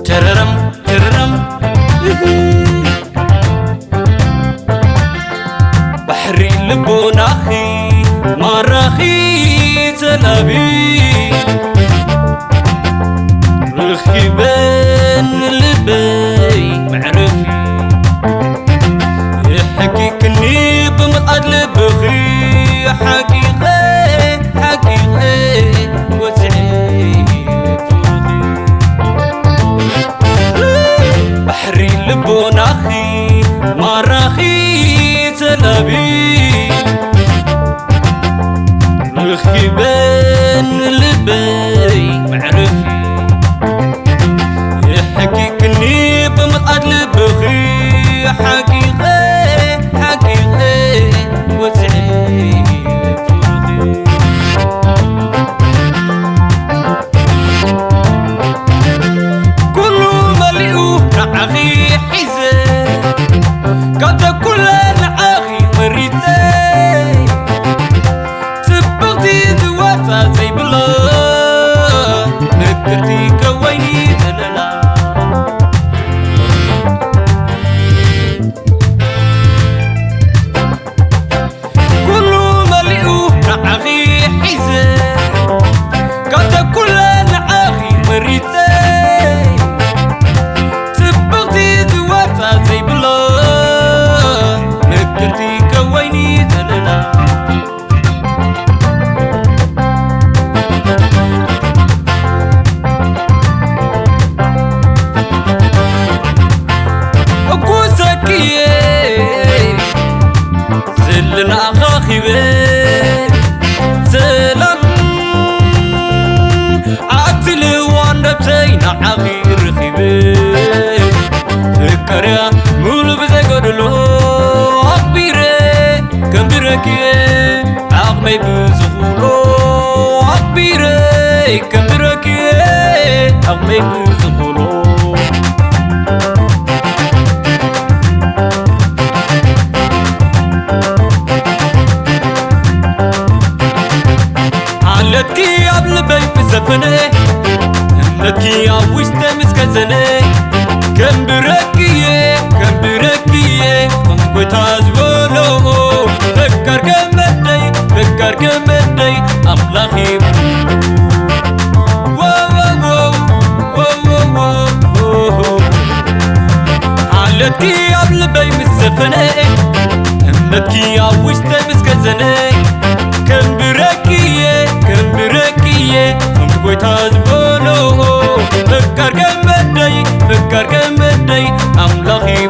تررم تررم بحري لبوناخي مراخي زلابي رخي بين لبي معرفي يحكيكني بمقعد لبخي حقيقة حقيقة وسعي بحري لبوناخي مراخي زلابي رخي بين لبي معرفي يحكيكني بمقعد لبخي حقيقة حقيقة وسعي كله مليء نعاخي حزة قد كل نعاخي مريتي سبقتي ذواتا زي بلا نكرتي كويني تللا كله مليء نعاخي حزة قد كل نعاخي مريتي سبقتي ذواتا زي بلا نكرتي كويني تللا زلنا أخاخي بي زلم عاتلي وانبتين عغير خيبي فكريا مول بزاقودلو عقبيري كمبيركي عقمي بزخولو عقبيري كمبيركي عقمي بزخولو لكي قبل بيت بزفني لكي عوشت مسكزني كم بركيه كنت كويت عزولو فكر كمدي أملاخي لكي قبل بيت بزفني لكي عوشت مسكزني كم بركيه كنت كويت عزولو فكر كمدي أملاخي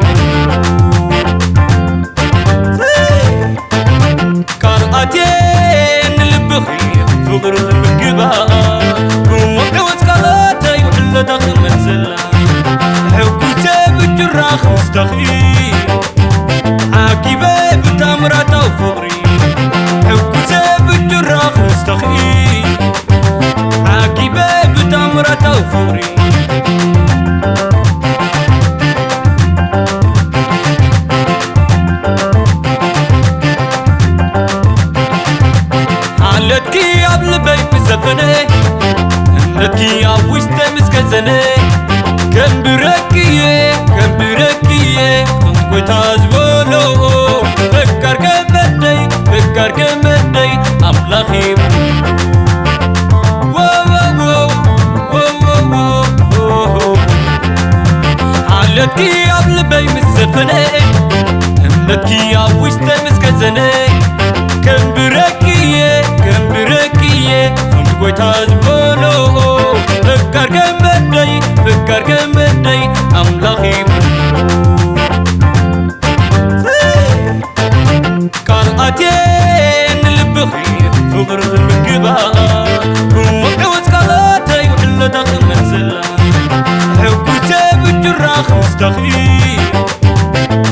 قرأتين لبخي فقر البكبا ومقوز قلاتي وحل داخل منزلة حكوتي بالجراخ مستخيل عاكبي بتامرة وفقري حكوتي بالجراخ مستخيل عاكبي بتامرة وفقري لكي قبل بيت بزفني لكي عوشت مسكزني كم بركيه كنت كويت عزولو فكر كمدي أملاخي لكي قبل بيت بزفني لكي عوشت مسكزني كم بركيه كنت كويت عزولو فكر كمدي أملاخي قرأتين لبخي فقر البكبا ومقوز قلاتي وحل داخل منزلة حكوتي بالجراخ مستخيل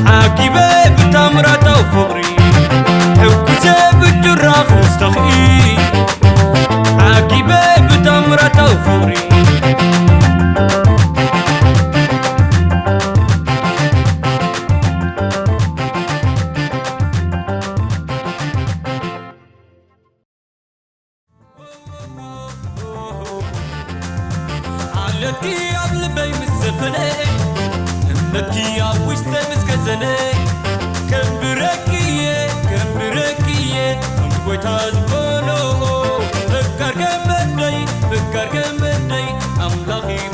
عاكبي بتامرة وفقري حكوتي بالجراخ مستخيل عاكبي بتامرة وفقري عيلتكي عبلبي مسفني امنتكي عوشتي مسكزني كم بركية كنت بويتا زبونو فكر كم بدي أملاخي